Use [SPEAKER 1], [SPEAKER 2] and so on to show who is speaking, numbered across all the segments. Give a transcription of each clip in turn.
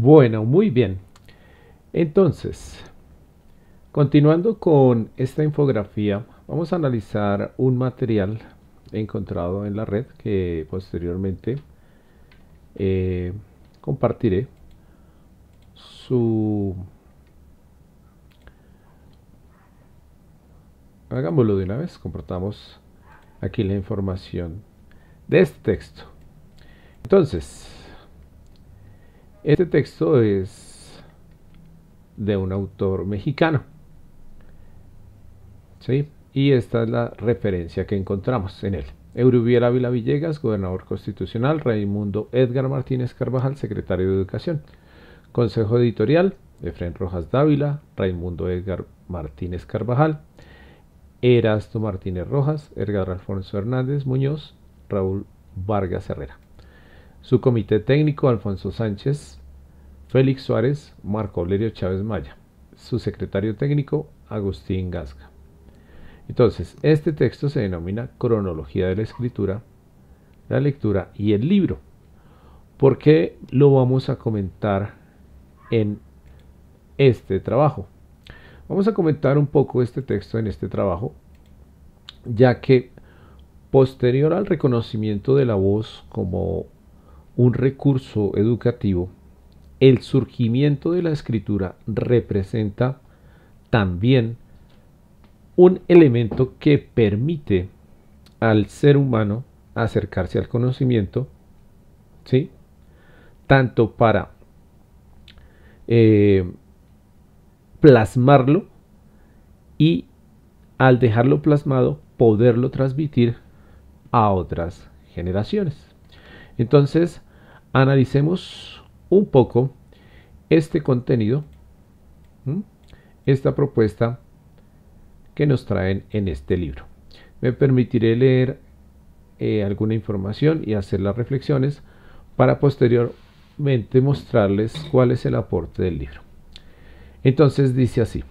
[SPEAKER 1] Bueno, muy bien. Entonces, continuando con esta infografía, vamos a analizar un material encontrado en la red que posteriormente eh, compartiré su... Hagámoslo de una vez, compartamos aquí la información de este texto. Entonces, este texto es de un autor mexicano, ¿sí? Y esta es la referencia que encontramos en él. Erubiel Ávila Villegas, gobernador constitucional. Raimundo Edgar Martínez Carvajal, secretario de Educación. Consejo editorial: Efrén Rojas Dávila, Raimundo Edgar Martínez Carvajal, Erasto Martínez Rojas, Edgar Alfonso Hernández Muñoz, Raúl Vargas Herrera. Su comité técnico: Alfonso Sánchez, Félix Suárez, Marco Aurelio Chávez Maya. Su secretario técnico: Agustín Gasca. Entonces, este texto se denomina Cronología de la Escritura, la Lectura y el Libro. ¿Por qué lo vamos a comentar en este trabajo? Vamos a comentar un poco este texto en este trabajo, ya que posterior al reconocimiento de la voz como un recurso educativo, el surgimiento de la escritura representa también un elemento que permite al ser humano acercarse al conocimiento, ¿sí? Tanto para plasmarlo y al dejarlo plasmado poderlo transmitir a otras generaciones. Entonces, analicemos un poco este contenido, esta propuesta que nos traen en este libro. Me permitiré leer alguna información y hacer las reflexiones para posteriormente mostrarles cuál es el aporte del libro. Entonces dice así: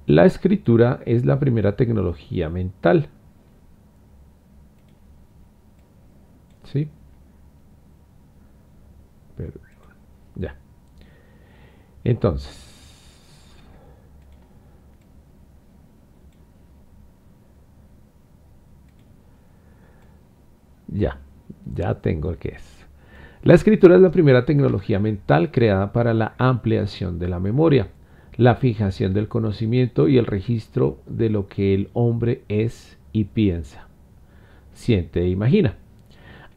[SPEAKER 1] la escritura es la primera tecnología mental. ¿Sí? Perdón. Ya. Entonces, ya tengo el que es. La escritura es la primera tecnología mental creada para la ampliación de la memoria, la fijación del conocimiento y el registro de lo que el hombre es y piensa, siente e imagina.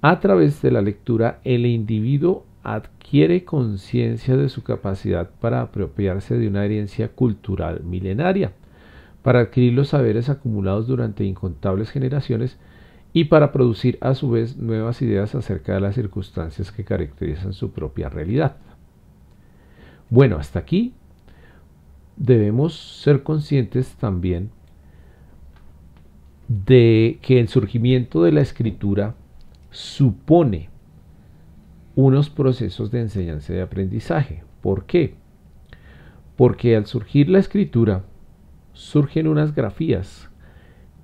[SPEAKER 1] A través de la lectura, el individuo adquiere conciencia de su capacidad para apropiarse de una herencia cultural milenaria, para adquirir los saberes acumulados durante incontables generaciones y para producir a su vez nuevas ideas acerca de las circunstancias que caracterizan su propia realidad. Bueno, hasta aquí debemos ser conscientes también de que el surgimiento de la escritura supone unos procesos de enseñanza y de aprendizaje. ¿Por qué? Porque al surgir la escritura surgen unas grafías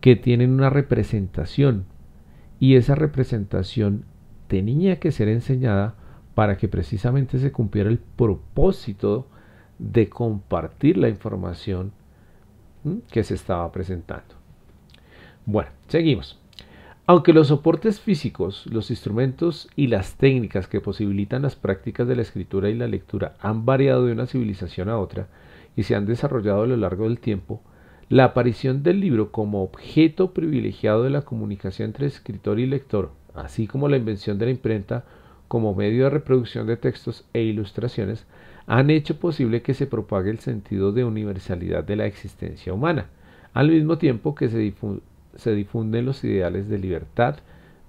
[SPEAKER 1] que tienen una representación, y esa representación tenía que ser enseñada para que precisamente se cumpliera el propósito de compartir la información que se estaba presentando. Bueno, seguimos. Aunque los soportes físicos, los instrumentos y las técnicas que posibilitan las prácticas de la escritura y la lectura han variado de una civilización a otra y se han desarrollado a lo largo del tiempo, la aparición del libro como objeto privilegiado de la comunicación entre escritor y lector, así como la invención de la imprenta como medio de reproducción de textos e ilustraciones, han hecho posible que se propague el sentido de universalidad de la existencia humana, al mismo tiempo que se difunden los ideales de libertad,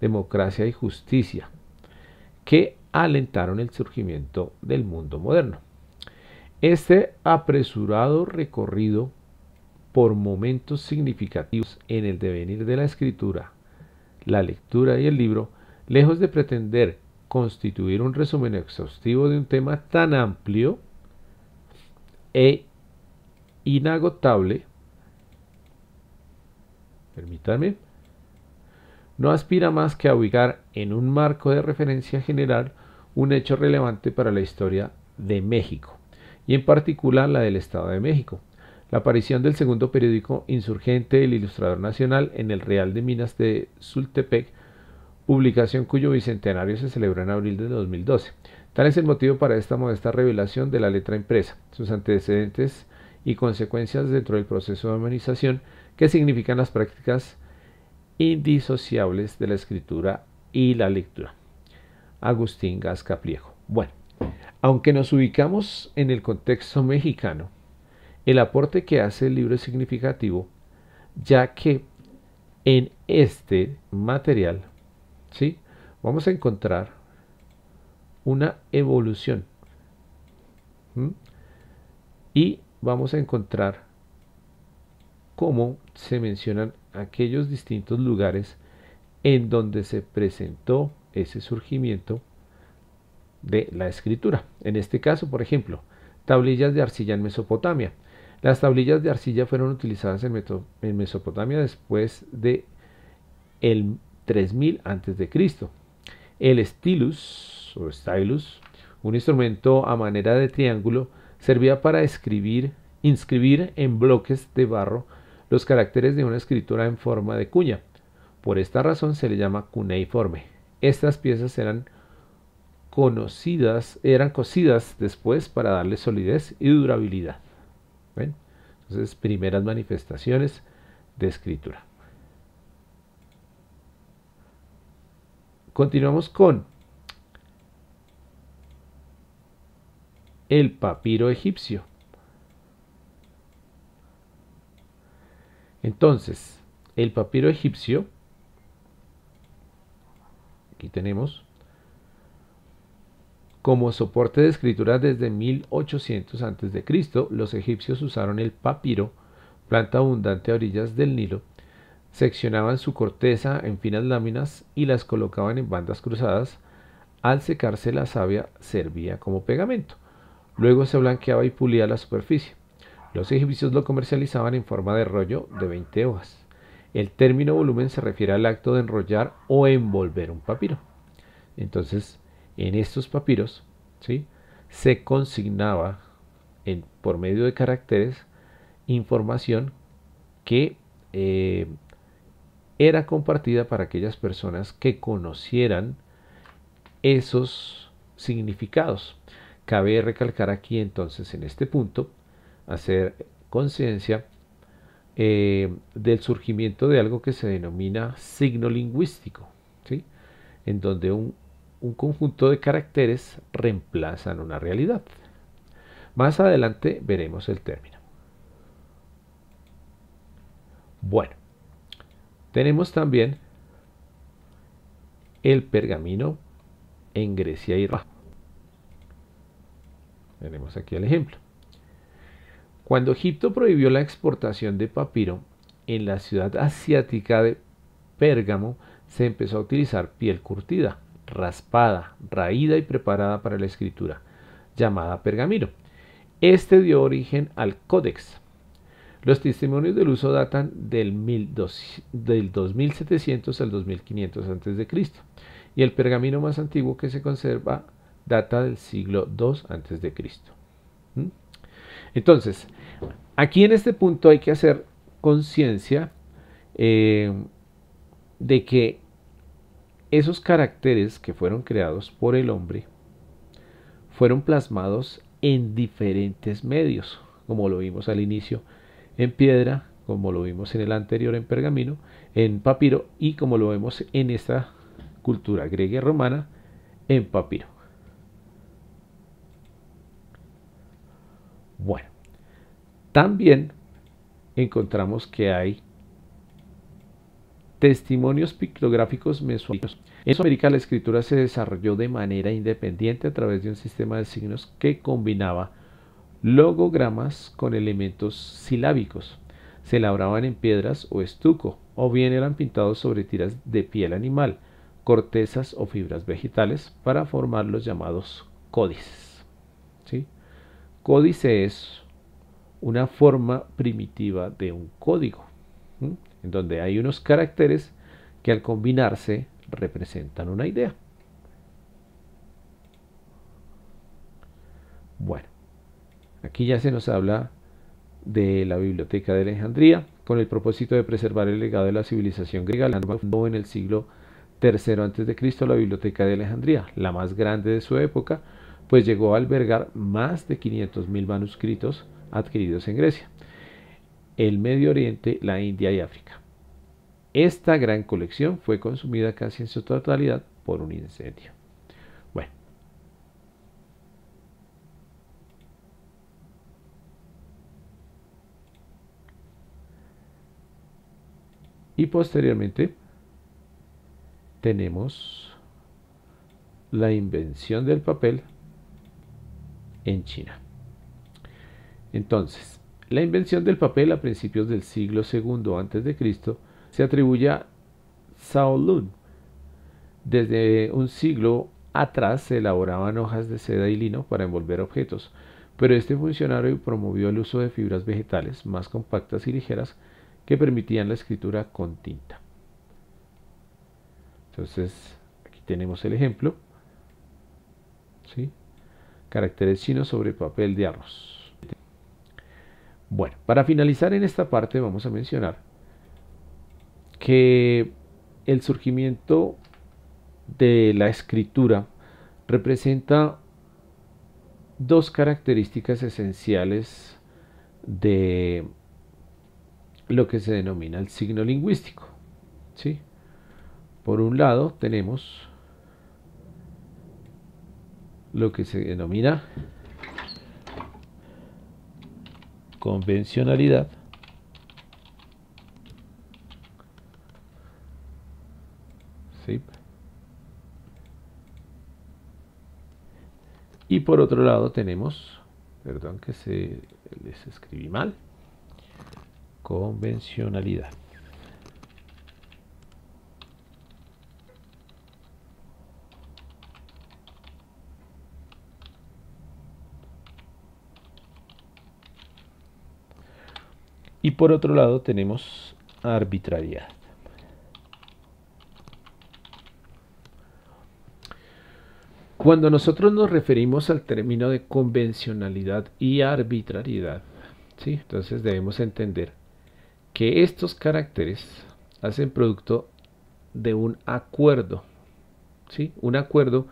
[SPEAKER 1] democracia y justicia, que alentaron el surgimiento del mundo moderno. Este apresurado recorrido por momentos significativos en el devenir de la escritura, la lectura y el libro, lejos de pretender constituir un resumen exhaustivo de un tema tan amplio e inagotable, permítanme, no aspira más que a ubicar en un marco de referencia general un hecho relevante para la historia de México, y en particular la del Estado de México. La aparición del segundo periódico insurgente El Ilustrador Nacional en el Real de Minas de Sultepec, publicación cuyo bicentenario se celebró en abril de 2012. Tal es el motivo para esta modesta revelación de la letra impresa, sus antecedentes y consecuencias dentro del proceso de humanización que significan las prácticas indisociables de la escritura y la lectura. Agustín Gasca Pliego. Bueno, aunque nos ubicamos en el contexto mexicano, el aporte que hace el libro es significativo, ya que en este material, ¿sí?, vamos a encontrar una evolución, y vamos a encontrar cómo se mencionan aquellos distintos lugares en donde se presentó ese surgimiento de la escritura. En este caso, por ejemplo, tablillas de arcilla en Mesopotamia. Las tablillas de arcilla fueron utilizadas en Mesopotamia después de el 3000 a.C. El stylus o stylus, un instrumento a manera de triángulo, servía para inscribir en bloques de barro los caracteres de una escritura en forma de cuña. Por esta razón se le llama cuneiforme. Estas piezas eran cosidas después para darle solidez y durabilidad. ¿Ven? Entonces, primeras manifestaciones de escritura. Continuamos con el papiro egipcio. Entonces, el papiro egipcio, aquí tenemos, como soporte de escritura desde 1800 a.C., los egipcios usaron el papiro, planta abundante a orillas del Nilo, seccionaban su corteza en finas láminas y las colocaban en bandas cruzadas. Al secarse la savia servía como pegamento. Luego se blanqueaba y pulía la superficie. Los egipcios lo comercializaban en forma de rollo de 20 hojas. El término volumen se refiere al acto de enrollar o envolver un papiro. Entonces, en estos papiros, ¿sí?, se consignaba por medio de caracteres información que era compartida para aquellas personas que conocieran esos significados. Cabe recalcar aquí entonces en este punto, hacer conciencia del surgimiento de algo que se denomina signo lingüístico, ¿sí?, en donde un conjunto de caracteres reemplazan una realidad. Más adelante veremos el término. Bueno, tenemos también el pergamino en Grecia y Roma. Tenemos aquí el ejemplo. Cuando Egipto prohibió la exportación de papiro, en la ciudad asiática de Pérgamo se empezó a utilizar piel curtida, raspada, raída y preparada para la escritura, llamada pergamino. Este dio origen al códex. Los testimonios del uso datan del 2700 al 2500 a.C. y el pergamino más antiguo que se conserva data del siglo II a.C. Entonces, aquí en este punto hay que hacer conciencia de que esos caracteres que fueron creados por el hombre fueron plasmados en diferentes medios, como lo vimos al inicio en piedra, como lo vimos en el anterior en pergamino, en papiro, y como lo vemos en esta cultura griega y romana en papiro. Bueno, también encontramos que hay testimonios pictográficos mesoamericanos. En Mesoamérica la escritura se desarrolló de manera independiente a través de un sistema de signos que combinaba logogramas con elementos silábicos. Se labraban en piedras o estuco, o bien eran pintados sobre tiras de piel animal, cortezas o fibras vegetales para formar los llamados códices. ¿Sí? Códice es una forma primitiva de un código, en donde hay unos caracteres que al combinarse representan una idea. Bueno, aquí ya se nos habla de la Biblioteca de Alejandría, con el propósito de preservar el legado de la civilización griega. La fundó en el siglo III a.C. la Biblioteca de Alejandría, la más grande de su época, pues llegó a albergar más de 500.000 manuscritos adquiridos en Grecia, el Medio Oriente, la India y África. Esta gran colección fue consumida casi en su totalidad por un incendio. Bueno. Y posteriormente tenemos la invención del papel en China. Entonces, la invención del papel a principios del siglo II a.C. se atribuye a Zhao Lun. Desde un siglo atrás se elaboraban hojas de seda y lino para envolver objetos, pero este funcionario promovió el uso de fibras vegetales más compactas y ligeras que permitían la escritura con tinta. Entonces, aquí tenemos el ejemplo. ¿Sí? Caracteres chinos sobre papel de arroz. Bueno, para finalizar en esta parte vamos a mencionar que el surgimiento de la escritura representa dos características esenciales de lo que se denomina el signo lingüístico. ¿Sí? Por un lado tenemos lo que se denomina convencionalidad ¿sí? Y por otro lado tenemos, perdón que les escribí mal, convencionalidad. Y por otro lado tenemos arbitrariedad. Cuando nosotros nos referimos al término de convencionalidad y arbitrariedad, ¿sí? Entonces debemos entender que estos caracteres hacen producto de un acuerdo, ¿sí? Un acuerdo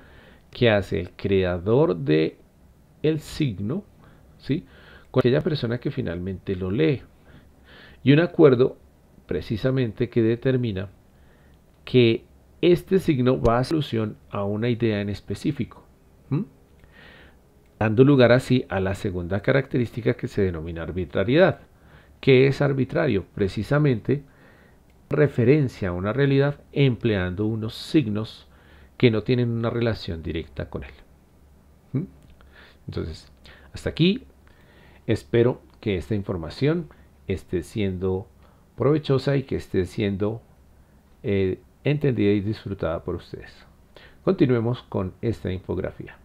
[SPEAKER 1] que hace el creador de el signo, ¿sí? Con aquella persona que finalmente lo lee. Y un acuerdo precisamente que determina que este signo va a dar solución a una idea en específico, dando lugar así a la segunda característica que se denomina arbitrariedad. ¿Qué es arbitrario? Precisamente referencia a una realidad empleando unos signos que no tienen una relación directa con él. Entonces, hasta aquí espero que esta información esté siendo provechosa y que esté siendo entendida y disfrutada por ustedes. Continuemos con esta infografía.